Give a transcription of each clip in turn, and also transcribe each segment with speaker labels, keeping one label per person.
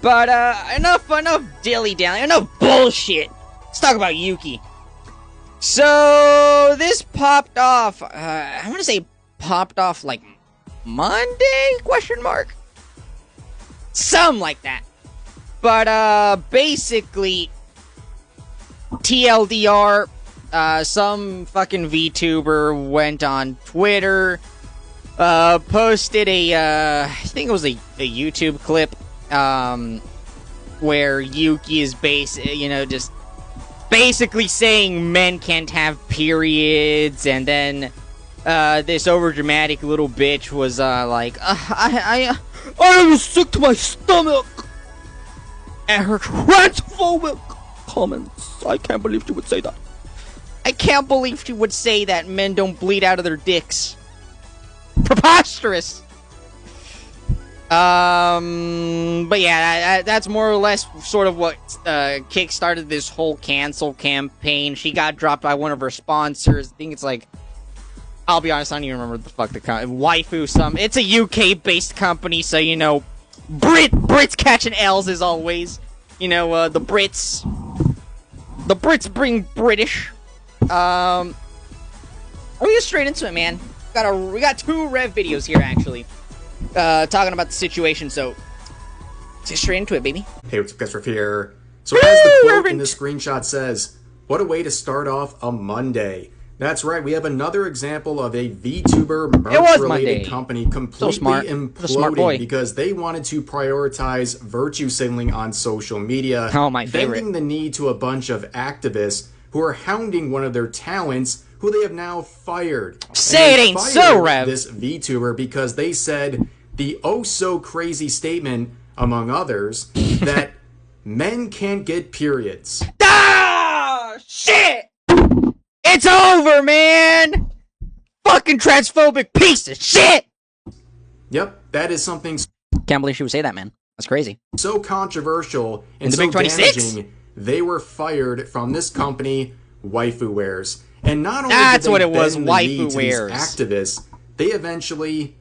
Speaker 1: But, enough dilly-dally, enough bullshit. Let's talk about Yuki. So, this popped off, I want to say popped off, like, Monday? Question mark? Something like that. But, basically, TLDR, some fucking VTuber went on Twitter, posted I think it was a YouTube clip, where Yuki is just basically saying men can't have periods, and then, this overdramatic little bitch was, like, I was sick to my stomach at her transphobic comments. I can't believe she would say that. I can't believe she would say that men don't bleed out of their dicks. Preposterous! But yeah, that's more or less sort of what, kickstarted this whole cancel campaign. She got dropped by one of her sponsors. I think it's like, I'll be honest, I don't even remember the fuck Waifu it's a UK-based company, so, you know, Brits catching L's as always. You know, the Brits bring British. We'll get straight into it, man. We got 2 Rev videos here, actually, talking about the situation, so let's get straight into it, baby.
Speaker 2: Hey, what's up, guys? Rev here. So as the quote in the screenshot says, what a way to start off a Monday. That's right, we have another example of a VTuber merch-related company completely imploding because they wanted to prioritize virtue signaling on social media, bending the knee to a bunch of activists who are hounding one of their talents, who they have now fired.
Speaker 1: Say it ain't so, Rev!
Speaker 2: This VTuber because they said the oh-so-crazy statement, among others, that men can't get periods.
Speaker 1: Ah! Shit! It's over, man! Fucking transphobic piece of shit!
Speaker 2: Yep, that is something...
Speaker 1: Can't believe she would say that, man. That's crazy.
Speaker 2: So controversial and
Speaker 1: the
Speaker 2: so
Speaker 1: Big 26?
Speaker 2: damaging, they were fired from this company, Waifu Wares. And not only
Speaker 1: That's
Speaker 2: did they
Speaker 1: what it was,
Speaker 2: bend the knee
Speaker 1: Waifu
Speaker 2: to these
Speaker 1: Wares.
Speaker 2: activists, they eventually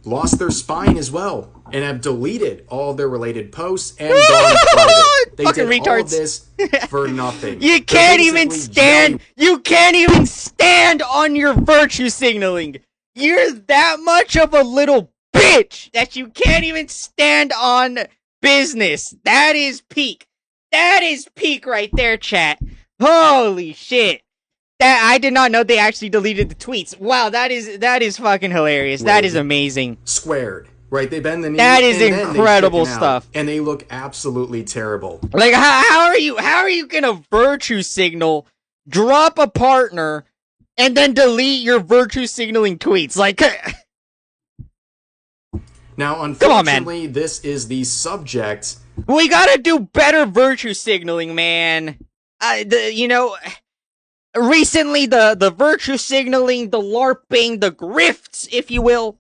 Speaker 2: lost their spine as well, and have deleted all their related posts and gone private. They
Speaker 1: fucking
Speaker 2: did
Speaker 1: retards.
Speaker 2: all this for nothing.
Speaker 1: You can't even stand. You can't even stand on your virtue signaling. You're that much of a little bitch that you can't even stand on business. That is peak. That is peak right there, chat. Holy shit. That I did not know they actually deleted the tweets. Wow, that is fucking hilarious. That is amazing.
Speaker 2: Squared. Right, they bend the knee.
Speaker 1: That is incredible stuff,
Speaker 2: and they look absolutely terrible.
Speaker 1: Like, how are you gonna virtue signal, drop a partner, and then delete your virtue signaling tweets? Like,
Speaker 2: now, unfortunately,
Speaker 1: come on, man.
Speaker 2: This is the subject.
Speaker 1: We gotta do better virtue signaling, man. Recently the virtue signaling, the LARPing, the grifts, if you will.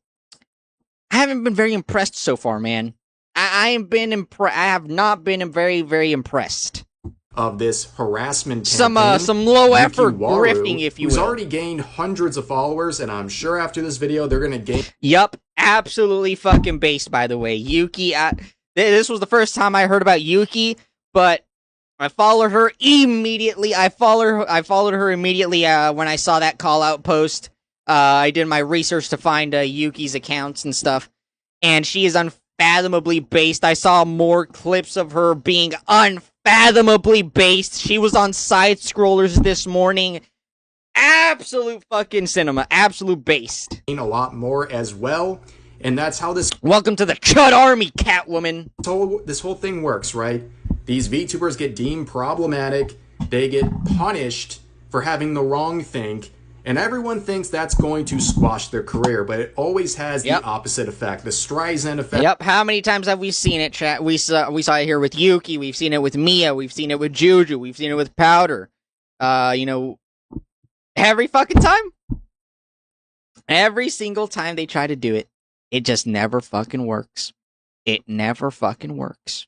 Speaker 1: I haven't been very impressed so far, man. I have not been very, very impressed.
Speaker 2: Of this harassment campaign.
Speaker 1: Some low effort grifting, if you will.
Speaker 2: Who's already gained hundreds of followers, and I'm sure after this video they're gonna gain.
Speaker 1: Yup, absolutely fucking based, by the way. Yuki, this was the first time I heard about Yuki, but I followed her immediately. I followed her immediately when I saw that call out post. I did my research to find Yuki's accounts and stuff, and she is unfathomably based. I saw more clips of her being unfathomably based. She was on side scrollers this morning. Absolute fucking cinema. Absolute based.
Speaker 2: A lot more as well, and that's how this.
Speaker 1: Welcome to the Chud Army, Catwoman.
Speaker 2: This whole thing works, right? These VTubers get deemed problematic. They get punished for having the wrong think. And everyone thinks that's going to squash their career, but it always has the opposite effect, the Streisand effect.
Speaker 1: Yep, how many times have we seen it, chat? We saw it here with Yuki, we've seen it with Mia, we've seen it with Juju, we've seen it with Powder. Every fucking time. Every single time they try to do it, it just never fucking works. It never fucking works.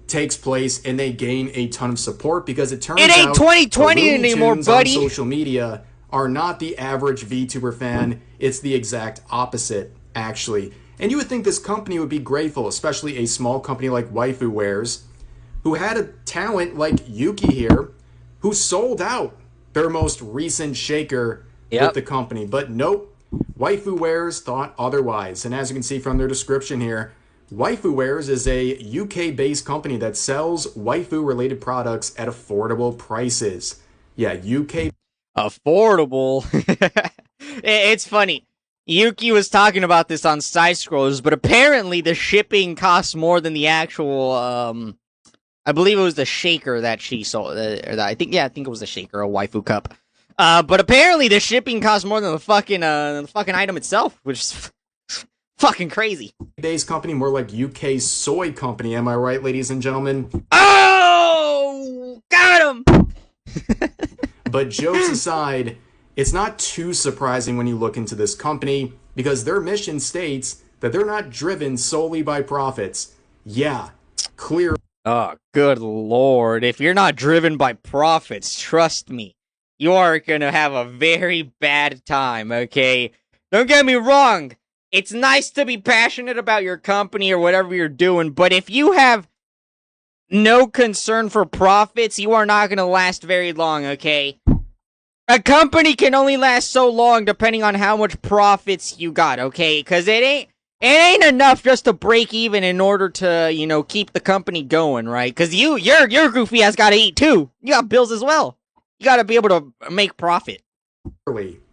Speaker 2: Takes place and they gain a ton of support because it turns
Speaker 1: out it ain't 2020 anymore, buddy.
Speaker 2: On social media are not the average VTuber fan. It's the exact opposite, actually. And you would think this company would be grateful, especially a small company like Waifu Wares, who had a talent like Yuki here, who sold out their most recent shaker with the company. But nope, Waifu Wares thought otherwise. And as you can see from their description here, Waifu Wares is a UK-based company that sells waifu-related products at affordable prices. Yeah, UK...
Speaker 1: Affordable? It's funny. Yuki was talking about this on Side Scrollers, but apparently the shipping costs more than the actual, I believe it was the shaker that she sold. I think it was the shaker, a waifu cup. But apparently the shipping costs more than the fucking item itself, which is fucking crazy.
Speaker 2: Based company, more like UK soy company, am I right, ladies and gentlemen?
Speaker 1: Oh! Got him!
Speaker 2: But jokes aside, it's not too surprising when you look into this company, because their mission states that they're not driven solely by profits. Yeah, clear.
Speaker 1: Oh, good lord. If you're not driven by profits, trust me, you are gonna have a very bad time, okay? Don't get me wrong. It's nice to be passionate about your company or whatever you're doing, but if you have no concern for profits, you are not gonna last very long, okay? A company can only last so long depending on how much profits you got, okay? Because it ain't enough just to break even in order to, you know, keep the company going, right? Because your goofy ass gotta eat too. You got bills as well. You gotta be able to make profit.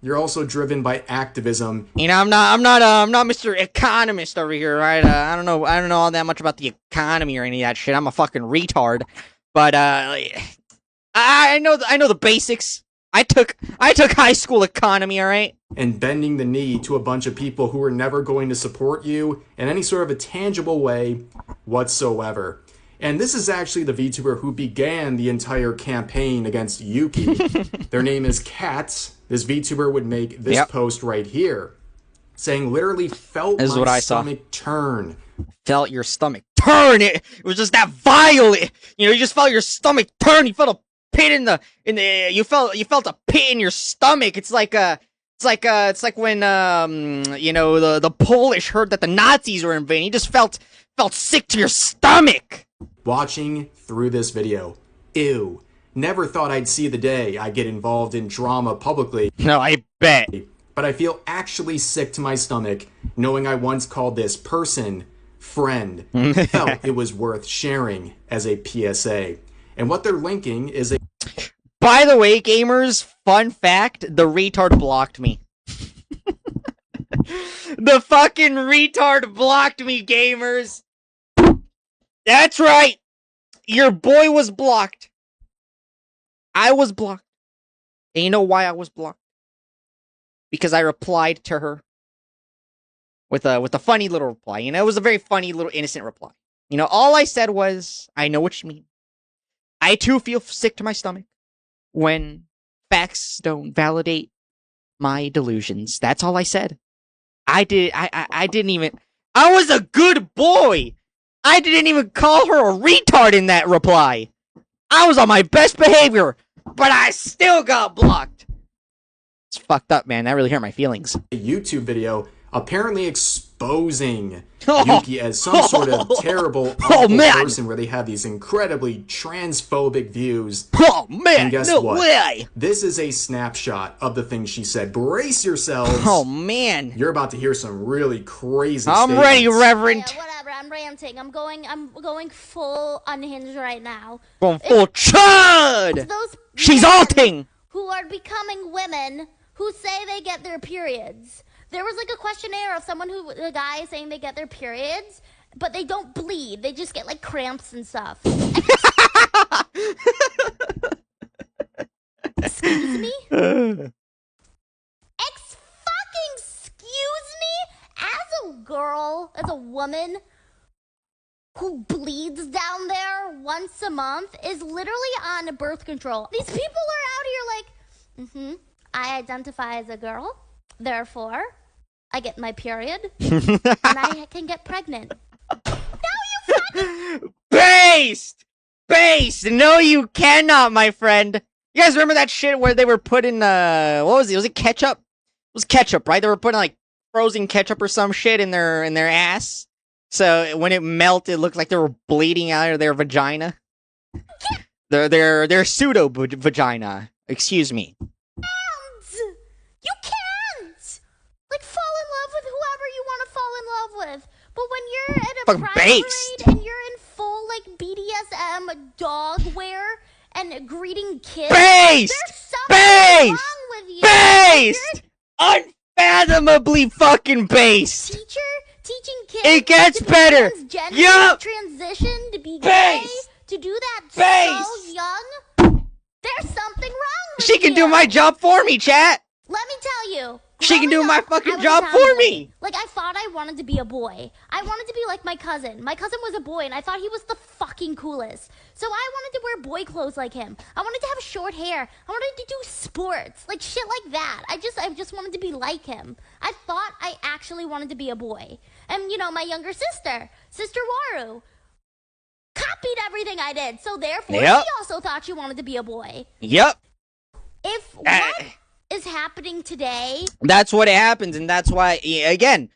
Speaker 2: You're also driven by activism.
Speaker 1: You know, I'm not Mr. Economist over here, right? I don't know all that much about the economy or any of that shit. I'm a fucking retard, but I know the basics. I took high school economy, all right?
Speaker 2: And bending the knee to a bunch of people who are never going to support you in any sort of a tangible way whatsoever. And this is actually the VTuber who began the entire campaign against Yuki. Their name is Cats. This VTuber would make this post right here, saying, literally felt my stomach turn.
Speaker 1: Felt your stomach turn. It was just that violent. You know, you just felt your stomach turn. You felt a pit you felt a pit in your stomach. It's like when you know, the Polish heard that the Nazis were invading. You just felt sick to your stomach.
Speaker 2: Watching through this video, ew. Never thought I'd see the day I get involved in drama publicly.
Speaker 1: No, I bet.
Speaker 2: But I feel actually sick to my stomach knowing I once called this person friend. Felt it was worth sharing as a PSA. And what they're linking is a...
Speaker 1: By the way, gamers, fun fact, the retard blocked me. The fucking retard blocked me, gamers. That's right. Your boy was blocked. I was blocked. And you know why I was blocked? Because I replied to her with a funny little reply. You know, it was a very funny little innocent reply. You know, all I said was, I know what you mean. I too feel sick to my stomach when facts don't validate my delusions. That's all I said. I didn't even... I was a good boy! I didn't even call her a retard in that reply. I was on my best behavior, but I still got blocked. It's fucked up, man. That really hurt my feelings.
Speaker 2: A YouTube video apparently exposing Yuki as some sort of terrible, awful person where they have these incredibly transphobic views.
Speaker 1: Oh, man,
Speaker 2: and guess
Speaker 1: no
Speaker 2: what?
Speaker 1: way.
Speaker 2: This is a snapshot of the things she said. Brace yourselves.
Speaker 1: Oh, man.
Speaker 2: You're about to hear some really crazy
Speaker 1: statements.
Speaker 2: Ready,
Speaker 1: Reverend.
Speaker 3: Yeah, whatever, I'm ranting. I'm going full unhinged right now.
Speaker 1: Going full chud! She's alting!
Speaker 3: Who are becoming women who say they get their periods. There was like a questionnaire of a guy saying they get their periods, but they don't bleed. They just get like cramps and stuff. Excuse me? Excuse me? As a girl, as a woman who bleeds down there once a month, is literally on birth control. These people are out here like, I identify as a girl, therefore I get my period, and I can get pregnant. No, you fucking...
Speaker 1: Based! No, you cannot, my friend. You guys remember that shit where they were putting, what was it? Was it ketchup? It was ketchup, right? They were putting, like, frozen ketchup or some shit in their ass. So when it melted, it looked like they were bleeding out of their vagina. Their pseudo vagina. Excuse me.
Speaker 3: You can't! Like, fall in love with whoever you want to fall in love with. But when you're at a pride parade and you're in full, like, BDSM dog wear and greeting kids, there's something wrong with you.
Speaker 1: Based! Unfathomably fucking based!
Speaker 3: Teaching kids
Speaker 1: it gets
Speaker 3: to
Speaker 1: better.
Speaker 3: Yep. Transition to be gay, to do that so young. There's something wrong with
Speaker 1: She can do my job for me, chat.
Speaker 3: Let me tell you.
Speaker 1: She can do my fucking job for me.
Speaker 3: Like, I thought I wanted to be a boy. I wanted to be like my cousin. My cousin was a boy, and I thought he was the fucking coolest. So I wanted to wear boy clothes like him. I wanted to have short hair. I wanted to do sports, like shit like that. I just wanted to be like him. I thought I actually wanted to be a boy. And, you know, my younger sister, Sister Waru, copied everything I did. So therefore, she also thought she wanted to be a boy.
Speaker 1: Yep.
Speaker 3: If what is happening today,
Speaker 1: that's what happens, and that's why, again,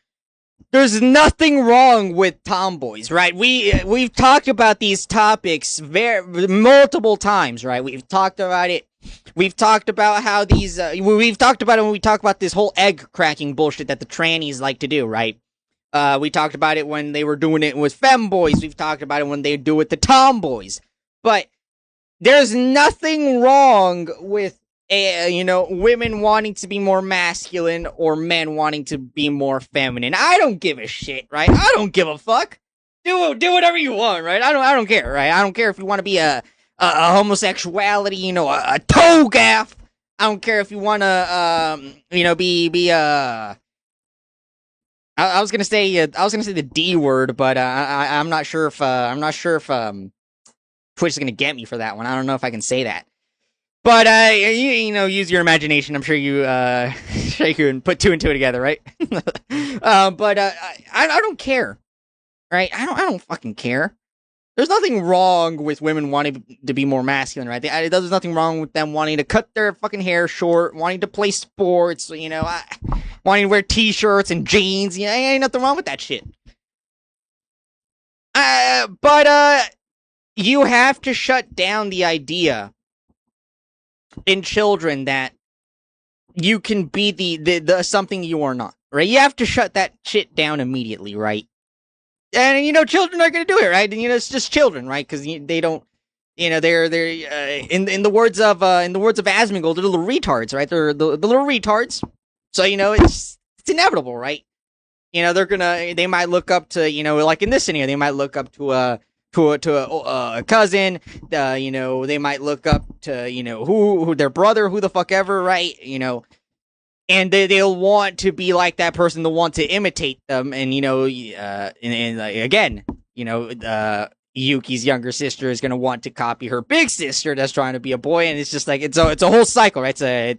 Speaker 1: there's nothing wrong with tomboys, right? We've talked about these topics multiple times, right? We've talked about it. We've talked about how these we've talked about it when we talk about this whole egg cracking bullshit that the trannies like to do, right? We talked about it when they were doing it with femboys. We've talked about it when they do it with the tomboys. But there's nothing wrong with women wanting to be more masculine or men wanting to be more feminine. I don't give a shit, right? I don't give a fuck. Do whatever you want, right? I don't care, right? I don't care if you want to be a homosexuality, a toe gaff. I don't care if you want to, be I was gonna say the D word, but I'm not sure if Twitch is gonna get me for that one. I don't know if I can say that. But, use your imagination. I'm sure you can put two and two together, right? But I don't care, right? I don't fucking care. There's nothing wrong with women wanting to be more masculine, right? There's nothing wrong with them wanting to cut their fucking hair short, wanting to play sports, wanting to wear t-shirts and jeans. Ain't nothing wrong with that shit. But you have to shut down the idea in children that you can be the something you are not, right? You have to shut that shit down immediately, right? And children are gonna do it, right? And it's just children, right? Because they don't, they're in the words of Asmongold, they're little retards, right? They're the little retards. So it's inevitable, right? They might look up to, like in this scenario, they might look up to a cousin, they might look up to, who their brother, who the fuck ever, right? And they'll want to be like that person, they'll want to imitate them, and, again, Yuki's younger sister is going to want to copy her big sister that's trying to be a boy, and it's just like, it's a whole cycle, right? It's a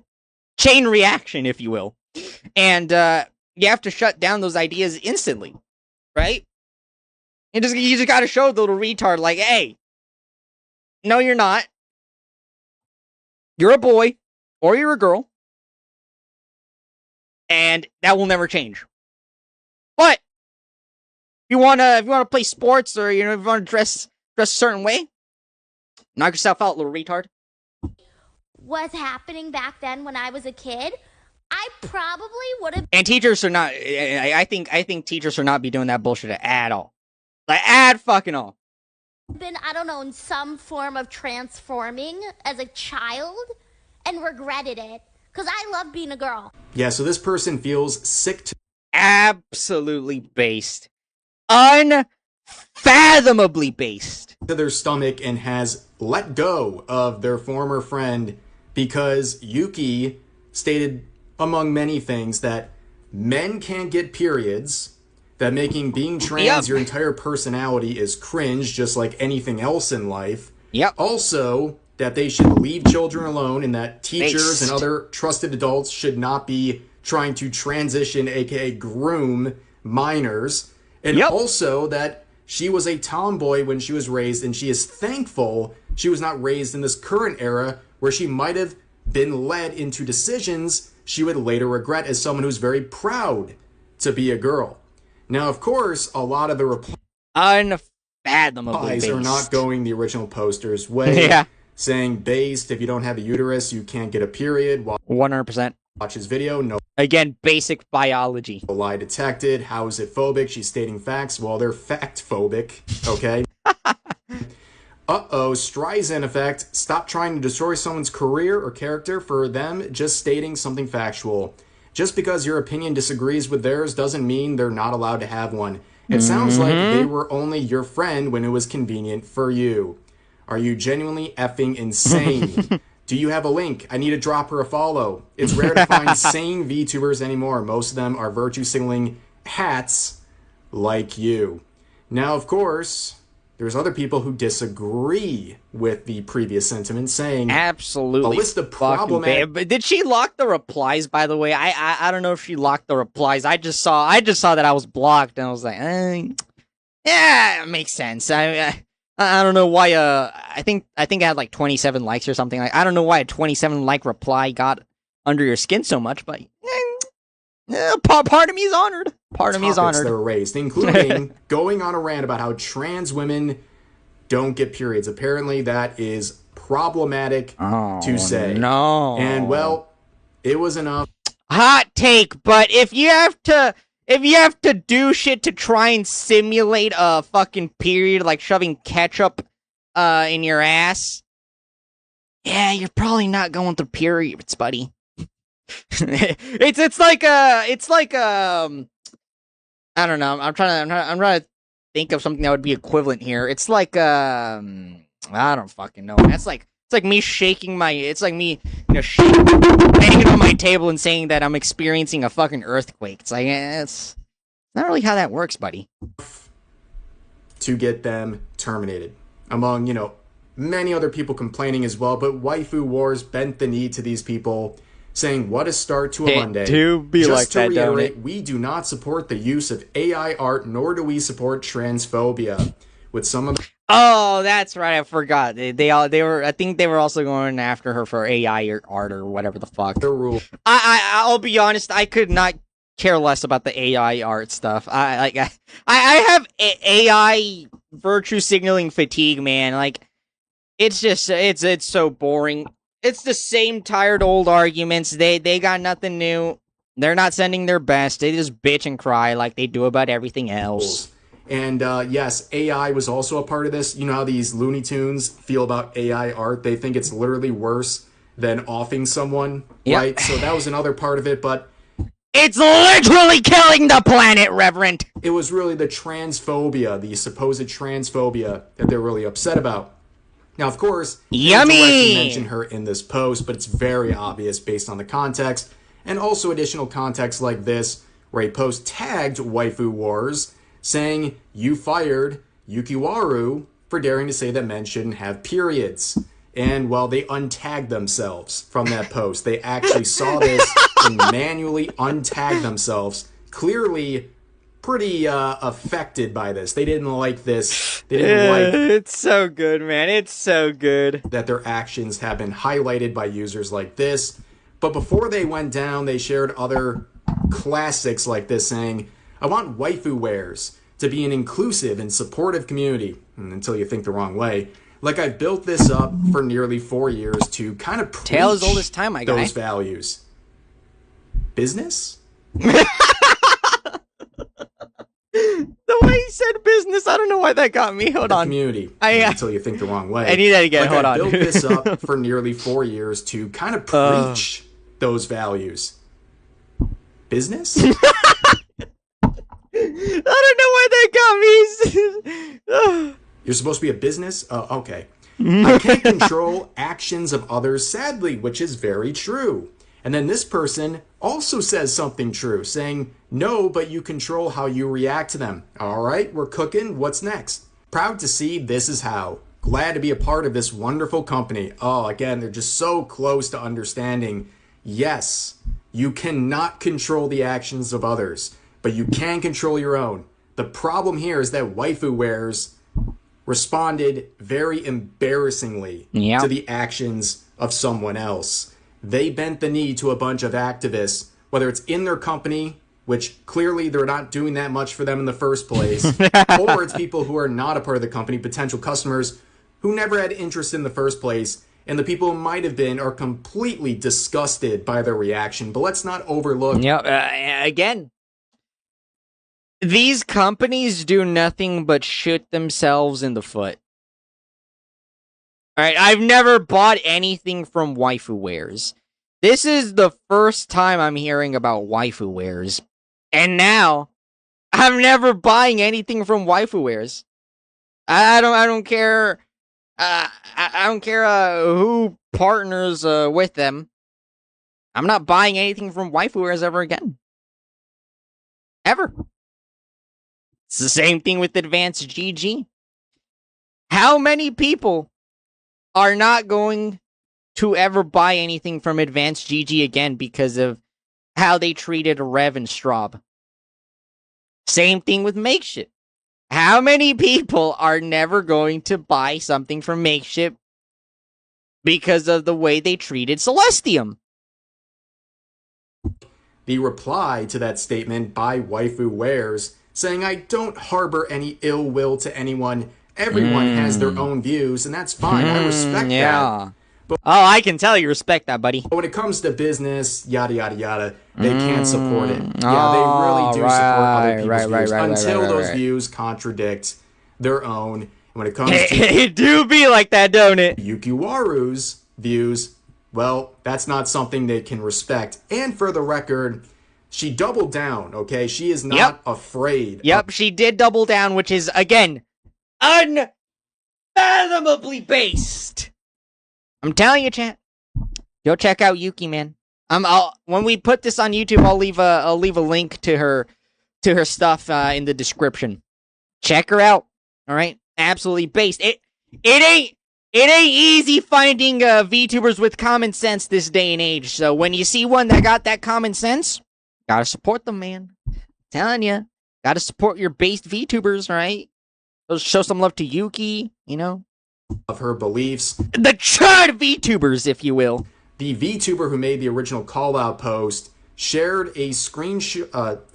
Speaker 1: chain reaction, if you will. And, you have to shut down those ideas instantly, right? You just gotta show the little retard, like, hey, no, you're not. You're a boy, or you're a girl, and that will never change. But if you wanna play sports, or if you wanna dress a certain way, knock yourself out, little retard.
Speaker 3: Was happening back then when I was a kid, I probably would have.
Speaker 1: And teachers are not. I think teachers should not be doing that bullshit at all. Like, at fucking all.
Speaker 3: Been, I don't know, in some form of transforming as a child and regretted it. Because I love being a girl.
Speaker 2: Yeah, so this person feels sick to...
Speaker 1: Absolutely based. Unfathomably based.
Speaker 2: ...to their stomach and has let go of their former friend because Yuki stated, among many things, that men can't get periods... that being trans your entire personality is cringe, just like anything else in life.
Speaker 1: Yep.
Speaker 2: Also, that they should leave children alone, and that teachers and other trusted adults should not be trying to transition, aka groom, minors. And also that she was a tomboy when she was raised, and she is thankful she was not raised in this current era where she might have been led into decisions she would later regret, as someone who's very proud to be a girl. Now, of course, a lot of the
Speaker 1: replies
Speaker 2: are not going the original poster's way.
Speaker 1: Yeah.
Speaker 2: Saying, based, if you don't have a uterus, you can't get a period.
Speaker 1: 100%.
Speaker 2: Watch his video. No.
Speaker 1: Again, basic biology.
Speaker 2: Lie detected. How is it phobic? She's stating facts. Well, they're fact phobic. Okay. Streisand effect. Stop trying to destroy someone's career or character for them just stating something factual. Just because your opinion disagrees with theirs doesn't mean they're not allowed to have one. It sounds like they were only your friend when it was convenient for you. Are you genuinely effing insane? Do you have a link? I need to drop her a follow. It's rare to find sane VTubers anymore. Most of them are virtue signaling hats like you. Now, of course, there's other people who disagree with the previous sentiment, saying
Speaker 1: absolutely
Speaker 2: a list of problematic.
Speaker 1: But did she lock the replies? By the way, I don't know if she locked the replies. I just saw that I was blocked, and I was like, yeah, it makes sense. I don't know why. I think I had like 27 likes or something. Like, I don't know why a 27 like reply got under your skin so much, but part of me is honored. Part of me is honored.
Speaker 2: That were raised, including going on a rant about how trans women don't get periods. Apparently, that is problematic to say.
Speaker 1: No,
Speaker 2: and well, it was enough.
Speaker 1: Hot take, but if you have to do shit to try and simulate a fucking period, like shoving ketchup in your ass, yeah, you're probably not going through periods, buddy. it's like I don't know. I'm trying to think of something that would be equivalent here. It's like I don't fucking know. It's like me shaking my. It's like me, banging on my table and saying that I'm experiencing a fucking earthquake. It's like it's not really how that works, buddy.
Speaker 2: To get them terminated, among many other people complaining as well. But Waifu Wars bent the knee to these people, saying, "What a start to a Monday."
Speaker 1: Do be
Speaker 2: Just
Speaker 1: like
Speaker 2: to
Speaker 1: that,
Speaker 2: reiterate,
Speaker 1: don't it?
Speaker 2: we do not support the use of AI art, nor do we support transphobia. With some of the
Speaker 1: Oh, that's right. I forgot. They were. I think they were also going after her for AI art or whatever the fuck.
Speaker 2: rule.
Speaker 1: I'll be honest. I could not care less about the AI art stuff. I have AI virtue signaling fatigue, man. Like, it's just it's so boring. It's the same tired old arguments. They got nothing new. They're not sending their best. They just bitch and cry like they do about everything else.
Speaker 2: And yes, AI was also a part of this. You know how these Looney Tunes feel about AI art? They think it's literally worse than offing someone, right? So that was another part of it, but
Speaker 1: it's literally killing the planet, Reverend.
Speaker 2: It was really the transphobia, the supposed transphobia that they're really upset about. Now, of course,
Speaker 1: Yummy!
Speaker 2: They directly mention her in this post, but it's very obvious based on the context, and also additional context like this, where a post tagged Waifu Wars, saying, "You fired Yuki for daring to say that men shouldn't have periods." And, well, they untagged themselves from that post. They actually saw this and manually untagged themselves. Clearly pretty affected by this. They didn't like this. They didn't like...
Speaker 1: It's so good, man. It's so good.
Speaker 2: ...that their actions have been highlighted by users like this. But before they went down, they shared other classics like this, saying, "I want waifu wares to be an inclusive and supportive community," until you think the wrong way. "Like, I've built this up for nearly 4 years to kind of preach
Speaker 1: tale as old as time, my guy.
Speaker 2: Those values." Business?
Speaker 1: The way he said business, I don't know why that got me. Hold on.
Speaker 2: Community. Until you think the wrong way.
Speaker 1: I need that again.
Speaker 2: Like,
Speaker 1: Hold on.
Speaker 2: I built this up for nearly 4 years to kind of preach those values. Business?
Speaker 1: I don't know why that got me.
Speaker 2: You're supposed to be a business? Okay. "I can't control actions of others, sadly," which is very true. And then this person also says something true, saying, "No, but you control how you react to them." All right, we're cooking. What's next? "Proud to see this is how. Glad to be a part of this wonderful company." Oh, again, they're just so close to understanding. Yes, you cannot control the actions of others, but you can control your own. The problem here is that Waifu Wares responded very embarrassingly to the actions of someone else. They bent the knee to a bunch of activists, whether it's in their company which clearly they're not doing that much for them in the first place, or it's people who are not a part of the company, potential customers who never had interest in the first place, and the people who might have been are completely disgusted by their reaction. But let's not overlook...
Speaker 1: Again, these companies do nothing but shoot themselves in the foot. Alright, I've never bought anything from Waifu Wares. This is the first time I'm hearing about Waifu Wares. And now, I'm never buying anything from Waifu Wares. I don't care... I don't care who partners with them. I'm not buying anything from Waifu Wares ever again. Ever. It's the same thing with Advanced GG. How many people are not going to ever buy anything from Advanced GG again because of how they treated Rev and Straub? Same thing with Makeshift. How many people are never going to buy something from Makeshift because of the way they treated Celestium?
Speaker 2: The reply to that statement by Waifu Wares saying, I don't harbor any ill will to anyone. Everyone has their own views, and that's fine. I respect that. But,
Speaker 1: I can tell you respect that, buddy.
Speaker 2: But when it comes to business, yada, yada, yada, they can't support it. Yeah, they really do support other people's views until those views contradict their own. And when it comes to...
Speaker 1: It do be like that, don't it?
Speaker 2: Yukiwaru's views, well, that's not something they can respect. And for the record, she doubled down, okay? She is not afraid.
Speaker 1: Yep, she did double down, which is, again, unfathomably based. I'm telling you, chat. Go check out Yuki, man. When we put this on YouTube, I'll leave a link to her stuff in the description. Check her out. All right, absolutely based. It ain't easy finding VTubers with common sense this day and age. So when you see one that got that common sense, gotta support them, man. I'm telling you, gotta support your based VTubers, right? Show some love to Yuki, you know.
Speaker 2: Of her beliefs.
Speaker 1: The chud VTubers, if you will.
Speaker 2: The VTuber who made the original call-out post shared a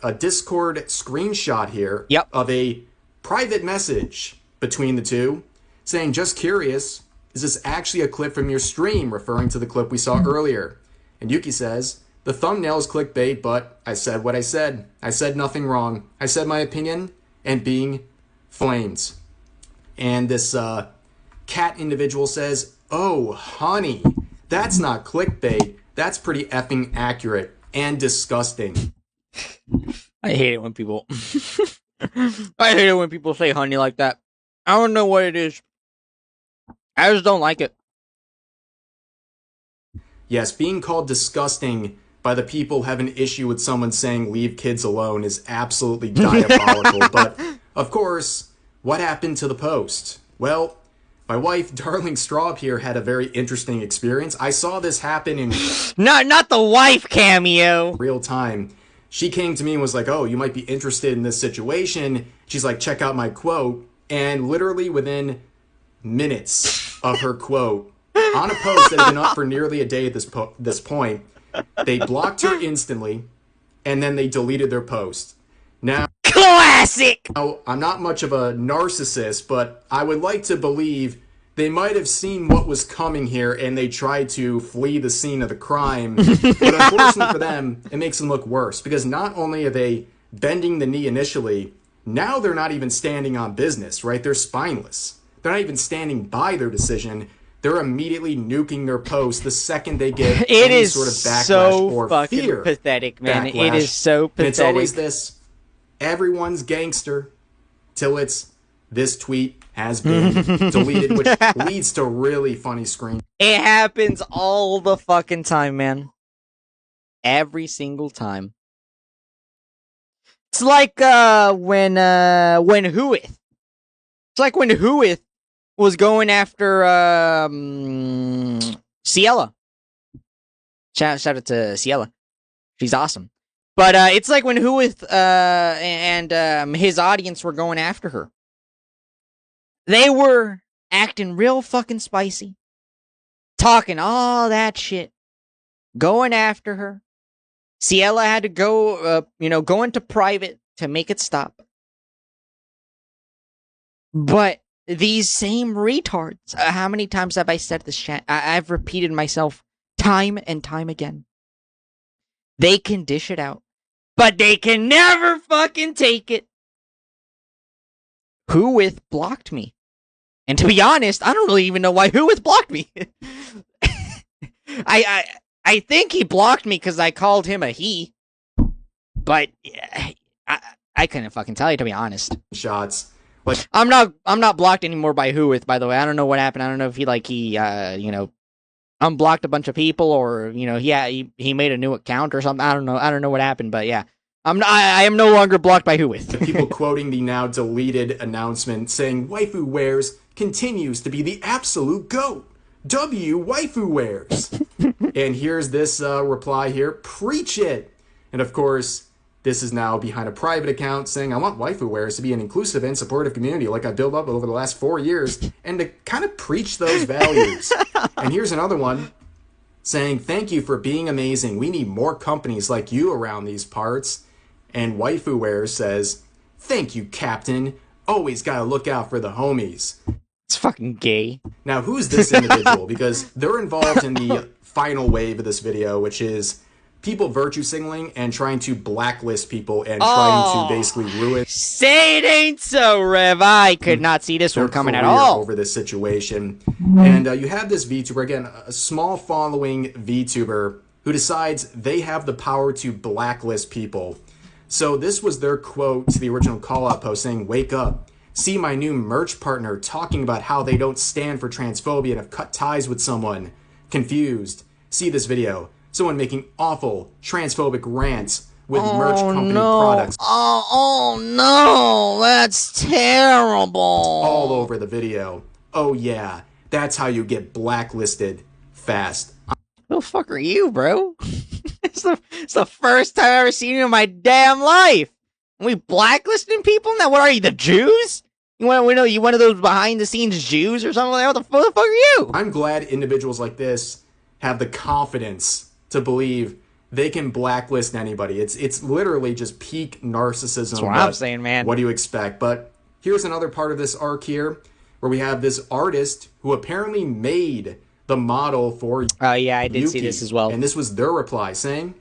Speaker 2: a Discord screenshot here of a private message between the two, saying, just curious, is this actually a clip from your stream, referring to the clip we saw earlier? And Yuki says, the thumbnail is clickbait, but I said what I said. I said nothing wrong. I said my opinion, and being flames. And this cat individual says, oh, honey, that's not clickbait. That's pretty effing accurate and disgusting.
Speaker 1: I hate it when people... I hate it when people say honey like that. I don't know what it is. I just don't like it.
Speaker 2: Yes, being called disgusting by the people who have an issue with someone saying leave kids alone is absolutely diabolical. But, of course, what happened to the post? Well, my wife, Darling Straub here, had a very interesting experience. I saw this happen in...
Speaker 1: Not the wife cameo!
Speaker 2: ...real time. She came to me and was like, oh, you might be interested in this situation. She's like, check out my quote. And literally within minutes of her quote, on a post that had been up for nearly a day at this point, they blocked her instantly, and then they deleted their post. Now...
Speaker 1: Classic!
Speaker 2: Now, I'm not much of a narcissist, but I would like to believe they might have seen what was coming here and they tried to flee the scene of the crime. But unfortunately for them, it makes them look worse because not only are they bending the knee initially, now they're not even standing on business, right? They're spineless. They're not even standing by their decision. They're immediately nuking their post the second they get any sort of backlash or fear.
Speaker 1: Pathetic, man.
Speaker 2: Backlash.
Speaker 1: It is so pathetic.
Speaker 2: And it's always this, everyone's gangster, till it's, this tweet has been deleted, which leads to really funny screen.
Speaker 1: It happens all the fucking time, man. Every single time. It's like when Huith. It's like when Huith was going after Ciela. Shout out to Ciela. She's awesome. But it's like when Huith and his audience were going after her. They were acting real fucking spicy. Talking all that shit. Going after her. Ciela had to go, go into private to make it stop. But these same retards, how many times have I said this chat? I've repeated myself time and time again. They can dish it out, but they can never fucking take it. Whowith blocked me. And to be honest, I don't really even know why Whowith blocked me. I think he blocked me because I called him a he. But I couldn't fucking tell you, to be honest.
Speaker 2: Shots.
Speaker 1: Like, I'm not blocked anymore by Whowith, by the way. I don't know what happened. I don't know if he unblocked a bunch of people, or he made a new account or something. I don't know what happened, but yeah. I am no longer blocked by Whowith.
Speaker 2: People quoting the now deleted announcement saying Waifu Wears continues to be the absolute GOAT. Waifu Wears. And here's this reply here. Preach it. And of course, this is now behind a private account saying, I want Waifu Wears to be an inclusive and supportive community like I built up over the last 4 years, and to kind of preach those values. And here's another one saying, thank you for being amazing. We need more companies like you around these parts. And Waifu Wears says, thank you, Captain. Always gotta look out for the homies.
Speaker 1: It's fucking gay.
Speaker 2: Now, who's this individual? Because they're involved in the final wave of this video, which is people virtue signaling and trying to blacklist people and trying to basically ruin.
Speaker 1: Say it ain't so, Rev. I could not see this one coming at all.
Speaker 2: Over this situation. And you have this VTuber, again, a small following VTuber, who decides they have the power to blacklist people. So this was their quote to the original call-out post saying, wake up. See my new merch partner talking about how they don't stand for transphobia and have cut ties with someone. Confused. See this video. Someone making awful transphobic rants with merch company products.
Speaker 1: Oh no, that's terrible.
Speaker 2: All over the video. Oh yeah, that's how you get blacklisted fast.
Speaker 1: Who the fuck are you, bro? It's the first time I've ever seen you in my damn life. Are we blacklisting people now? What are you, the Jews? You one of those behind the scenes Jews or something like that? What the fuck are you?
Speaker 2: I'm glad individuals like this have the confidence to believe they can blacklist anybody. It's literally just peak narcissism.
Speaker 1: That's what I'm saying, man.
Speaker 2: What do you expect? But here's another part of this arc here, where we have this artist who apparently made the model for
Speaker 1: Oh yeah, I did
Speaker 2: Yuki.
Speaker 1: see this as well.
Speaker 2: And this was their reply saying,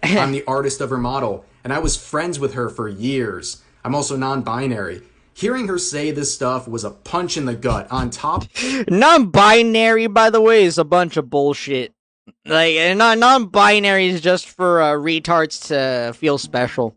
Speaker 2: I'm the artist of her model, and I was friends with her for years. I'm also non-binary. Hearing her say this stuff was a punch in the gut. On top,
Speaker 1: non-binary, by the way, is a bunch of bullshit. Like, non-binary is just for retards to feel special.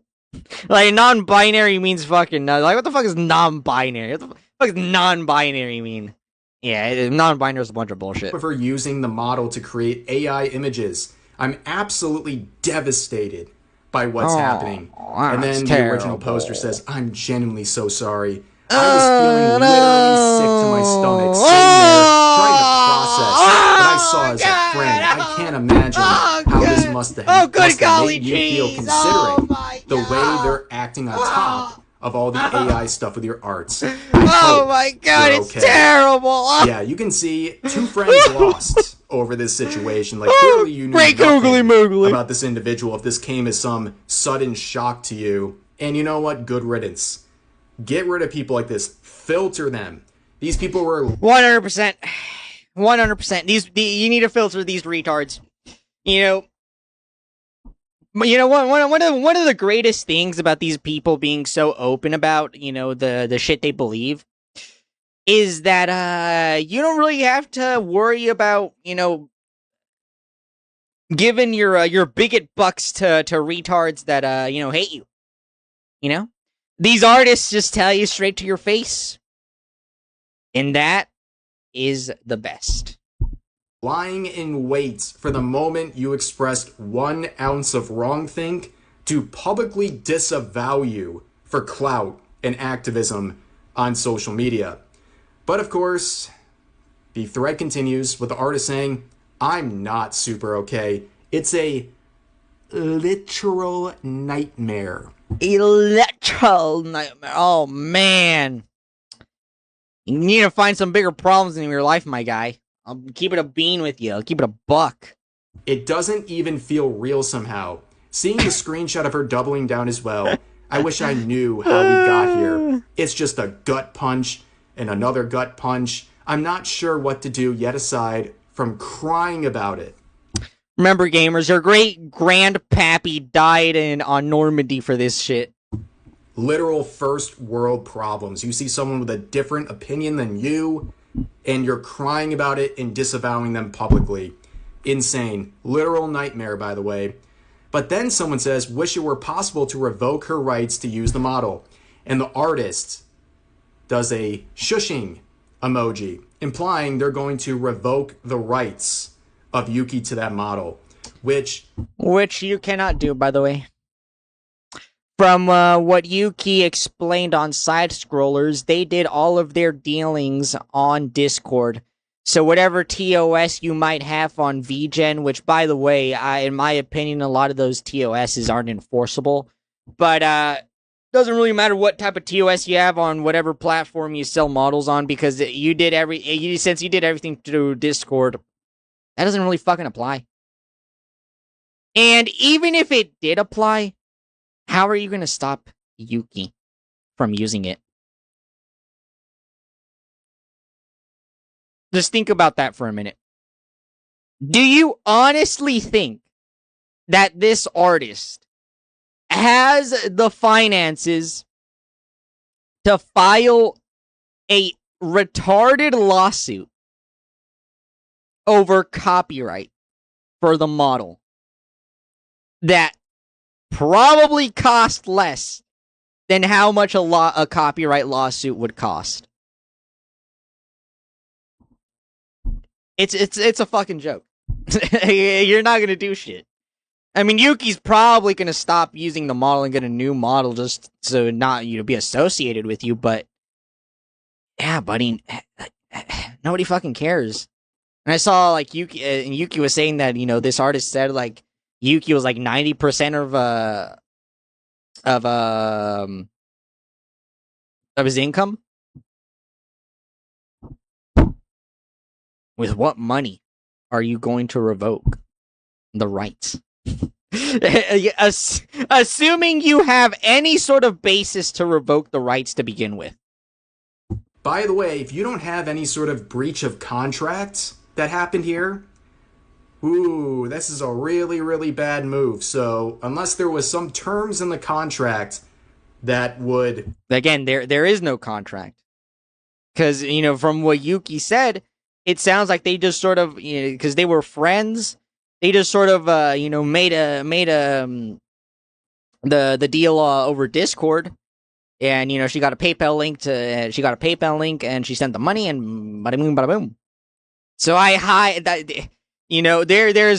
Speaker 1: Like, non-binary means fucking nothing. Like, what the fuck is non-binary? What the fuck does non-binary mean? Yeah, non-binary is a bunch of bullshit.
Speaker 2: Of her using the model to create AI images. I'm absolutely devastated by what's happening. And then the original poster says, I'm genuinely so sorry. I was feeling literally sick to my stomach, sitting there trying to process what I saw as a friend. I can't imagine how this must have made you feel, considering the way they're acting on top of all the AI stuff with your arts.
Speaker 1: Oh my god, it's terrible.
Speaker 2: Yeah, you can see two friends lost over this situation. Like, clearly you knew nothing about this individual if this came as some sudden shock to you. And you know what? Good riddance. Get rid of people like this. Filter them. These people were
Speaker 1: 100%. 100%. You need to filter these retards. One of the greatest things about these people being so open about, the shit they believe is that you don't really have to worry about, giving your bigot bucks to retards that hate you. These artists just tell you straight to your face. And that is the best.
Speaker 2: Lying in wait for the moment you expressed 1 ounce of wrongthink to publicly disavow you for clout and activism on social media. But of course, the thread continues with the artist saying, I'm not super okay. It's a literal nightmare.
Speaker 1: A literal nightmare. Oh, man. You need to find some bigger problems in your life, my guy. I'll keep it a bean with you. I'll keep it a buck.
Speaker 2: It doesn't even feel real somehow. Seeing the screenshot of her doubling down as well, I wish I knew how we got here. It's just a gut punch and another gut punch. I'm not sure what to do yet aside from crying about it.
Speaker 1: Remember, gamers, your great-grandpappy died on Normandy for this shit.
Speaker 2: Literal first world problems. You see someone with a different opinion than you, and you're crying about it and disavowing them publicly. Insane. Literal nightmare, by the way. But then someone says, wish it were possible to revoke her rights to use the model. And the artist does a shushing emoji, implying they're going to revoke the rights of Yuki to that model, which
Speaker 1: you cannot do, by the way. From what Yuki explained on Side Scrollers, they did all of their dealings on Discord. So whatever TOS you might have on VGen, which, by the way, in my opinion, a lot of those TOSs aren't enforceable. But doesn't really matter what type of TOS you have on whatever platform you sell models on, because since you did everything through Discord, that doesn't really fucking apply. And even if it did apply, how are you going to stop Yuki from using it? Just think about that for a minute. Do you honestly think that this artist has the finances to file a retarded lawsuit over copyright for the model that probably cost less than how much a copyright lawsuit would cost? It's a fucking joke. You're not gonna do shit. I mean, Yuki's probably gonna stop using the model and get a new model just so not be associated with you. But yeah, buddy, nobody fucking cares. And I saw like Yuki, and Yuki was saying that this artist said like Yuki was like 90% of his income. With what money are you going to revoke the rights? Assuming you have any sort of basis to revoke the rights to begin with.
Speaker 2: By the way, if you don't have any sort of breach of contract that happened here, ooh, this is a really, really bad move. So unless there was some terms in the contract that would...
Speaker 1: Again, there is no contract. Because, from what Yuki said, it sounds like they just sort of, because they were friends, they just sort of, made the deal over Discord, and she got a PayPal link and she sent the money, and bada boom, bada boom. So there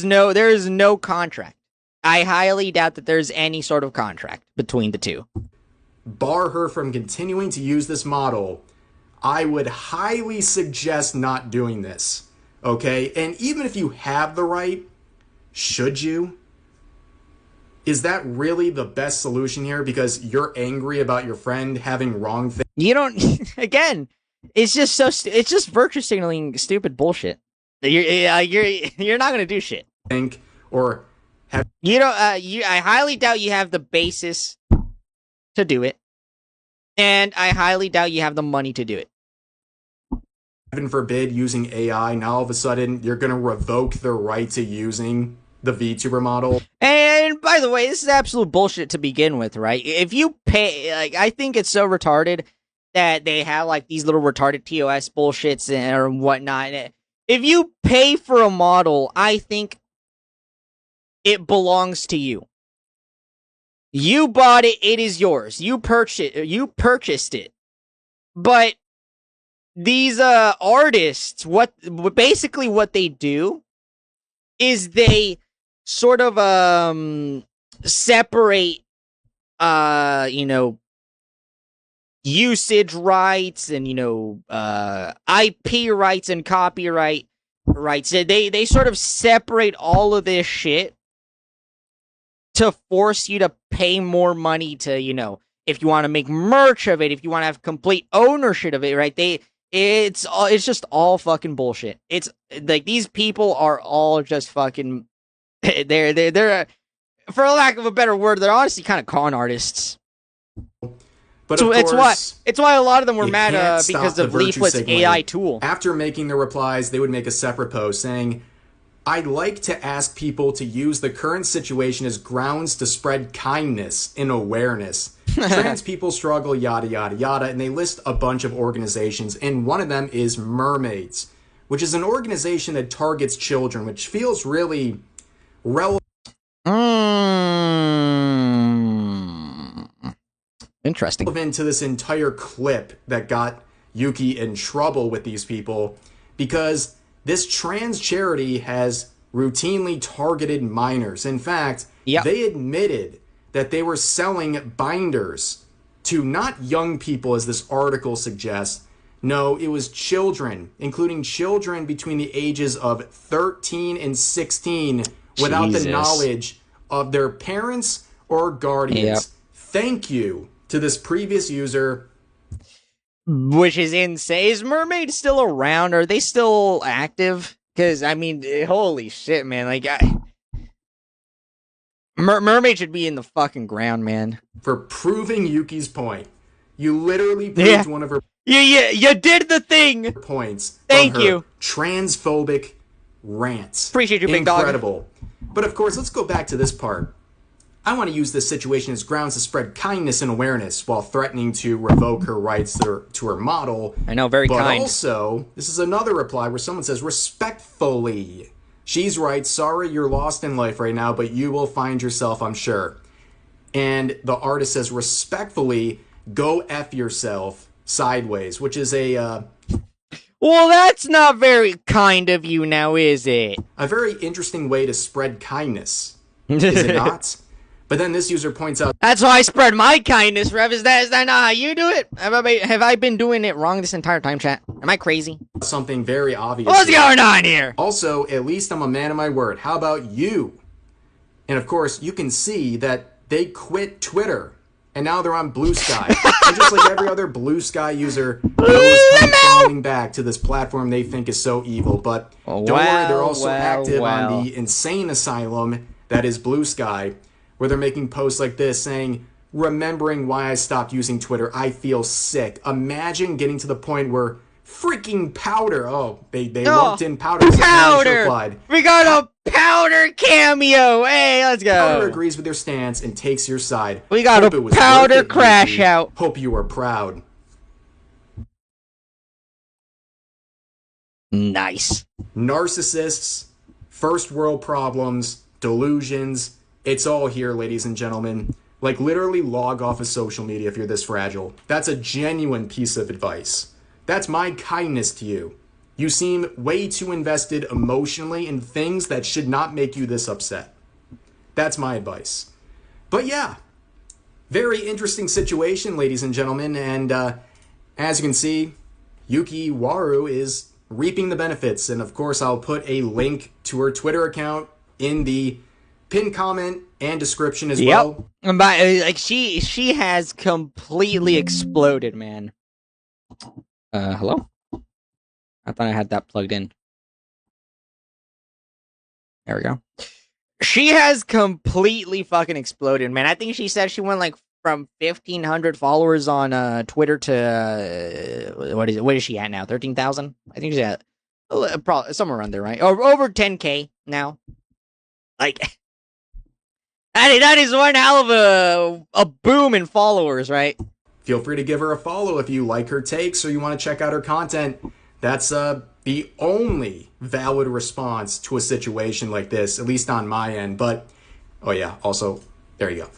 Speaker 1: is no contract. I highly doubt that there's any sort of contract between the two.
Speaker 2: Bar her from continuing to use this model. I would highly suggest not doing this, okay? And even if you have the right, should you? Is that really the best solution here because you're angry about your friend having wrong things?
Speaker 1: You don't, again, it's just it's just virtue signaling stupid bullshit. You're not gonna do shit.
Speaker 2: Think or have
Speaker 1: I highly doubt you have the basis to do it, and I highly doubt you have the money to do it.
Speaker 2: Heaven forbid using AI. Now all of a sudden you're gonna revoke the right to using the VTuber model.
Speaker 1: And by the way, this is absolute bullshit to begin with, right? If you pay, I think it's so retarded that they have like these little retarded TOS bullshits or whatnot. If you pay for a model, I think it belongs to you. You bought it, it is yours. You purchased it. But these artists, what they do is they sort of separate usage rights and IP rights and copyright rights. They sort of separate all of this shit to force you to pay more money to, if you want to make merch of it, if you want to have complete ownership of it, right? It's just all fucking bullshit. It's like these people are all just fucking they're for lack of a better word, they're honestly kind of con artists.
Speaker 2: But
Speaker 1: so
Speaker 2: of course,
Speaker 1: it's why a lot of them were mad
Speaker 2: can't
Speaker 1: because
Speaker 2: stop
Speaker 1: of
Speaker 2: the virtue
Speaker 1: Leaflet's
Speaker 2: signaling.
Speaker 1: AI tool.
Speaker 2: After making the replies, they would make a separate post saying, "I'd like to ask people to use the current situation as grounds to spread kindness and awareness. Trans people struggle, yada, yada, yada." And they list a bunch of organizations, and one of them is Mermaids, which is an organization that targets children, which feels really relevant.
Speaker 1: Interesting.
Speaker 2: To this entire clip that got Yuki in trouble with these people, because this trans charity has routinely targeted minors. In fact, they admitted that they were selling binders to not young people, as this article suggests. No, it was children, including children between the ages of 13 and 16, without the knowledge of their parents or guardians. Thank you to this previous user.
Speaker 1: Which is insane. Is Mermaid still around? Are they still active? Because, I mean, holy shit, man. Like, Mermaid should be in the fucking ground, man.
Speaker 2: For proving Yuki's point. You literally proved one of her...
Speaker 1: You did the thing!
Speaker 2: ...points.
Speaker 1: Thank you.
Speaker 2: Transphobic rants.
Speaker 1: Appreciate you, big dog.
Speaker 2: Incredible. But of course, let's go back to this part. I want to use this situation as grounds to spread kindness and awareness while threatening to revoke her rights to her model.
Speaker 1: I know, very kind.
Speaker 2: But also, this is another reply where someone says, respectfully. She's right, sorry you're lost in life right now, but you will find yourself, I'm sure. And the artist says, respectfully, go F yourself sideways, which is a...
Speaker 1: Well, that's not very kind of you now, is it?
Speaker 2: A very interesting way to spread kindness, is it not? But then this user points out...
Speaker 1: That's how I spread my kindness, Rev. Is that not how you do it? Have I been doing it wrong this entire time, chat? Am I crazy?
Speaker 2: Something very obvious.
Speaker 1: What's going on here?
Speaker 2: Also, at least I'm a man of my word. How about you? And of course, you can see that they quit Twitter. And now they're on Blue Sky. And just like every other Blue Sky user, those come falling back to this platform they think is so evil. But don't worry, they're also active on the insane asylum that is Blue Sky, where they're making posts like this saying, remembering why I stopped using Twitter, I feel sick. Imagine getting to the point where freaking Powder, they lumped in Powder.
Speaker 1: Powder! We got a Powder cameo! Hey, let's go!
Speaker 2: Powder agrees with your stance and takes your side.
Speaker 1: We got a Powder crash out.
Speaker 2: Hope you are proud.
Speaker 1: Nice.
Speaker 2: Narcissists, first world problems, delusions, it's all here, ladies and gentlemen. Like, literally log off of social media if you're this fragile. That's a genuine piece of advice. That's my kindness to you. You seem way too invested emotionally in things that should not make you this upset. That's my advice. But yeah, very interesting situation, ladies and gentlemen. And as you can see, Yuki Waru is reaping the benefits. And of course, I'll put a link to her Twitter account in the pinned comment and description as well.
Speaker 1: But like she has completely exploded, man. Hello? I thought I had that plugged in. There we go. She has completely fucking exploded, man. I think she said she went like from 1,500 followers on Twitter to what is she at now? 13,000? I think she's at probably somewhere around there, right? Or over 10K now. Like that is one hell of a boom in followers, right?
Speaker 2: Feel free to give her a follow if you like her takes or you want to check out her content. That's the only valid response to a situation like this, at least on my end. But, oh yeah, also, there you go.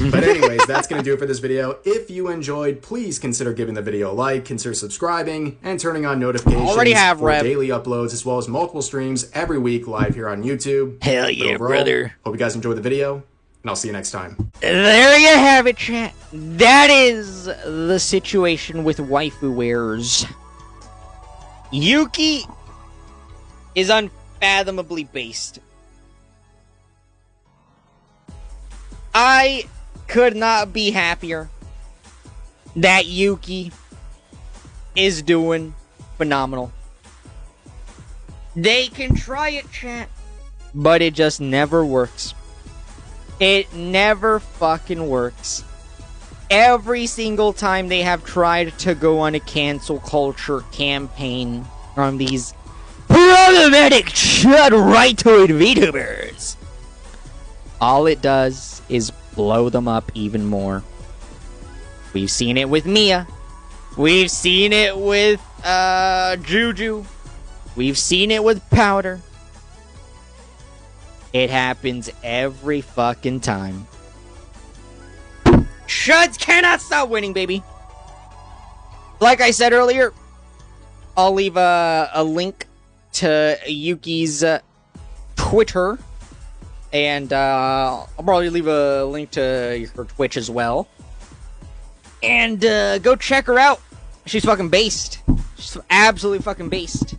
Speaker 2: But anyways, that's going to do it for this video. If you enjoyed, please consider giving the video a like, consider subscribing, and turning on notifications for daily uploads, as well as multiple streams every week live here on YouTube.
Speaker 1: Hell yeah, overall, brother.
Speaker 2: Hope you guys enjoyed the video, and I'll see you next time.
Speaker 1: There you have it, chat. That is the situation with waifu wearers. Yuki is unfathomably based. I could not be happier that Yuki is doing phenomenal. They can try it, chat, but it just never works. It never fucking works. Every single time they have tried to go on a cancel culture campaign from these problematic right-to-it VTubers, all it does is blow them up even more. We've seen it with Mia. We've seen it with Juju. We've seen it with Powder. It happens every fucking time. Shuds cannot stop winning, baby. Like I said earlier, I'll leave a link to Yuki's Twitter. And I'll probably leave a link to her Twitch as well. And go check her out. She's fucking based. She's absolutely fucking based.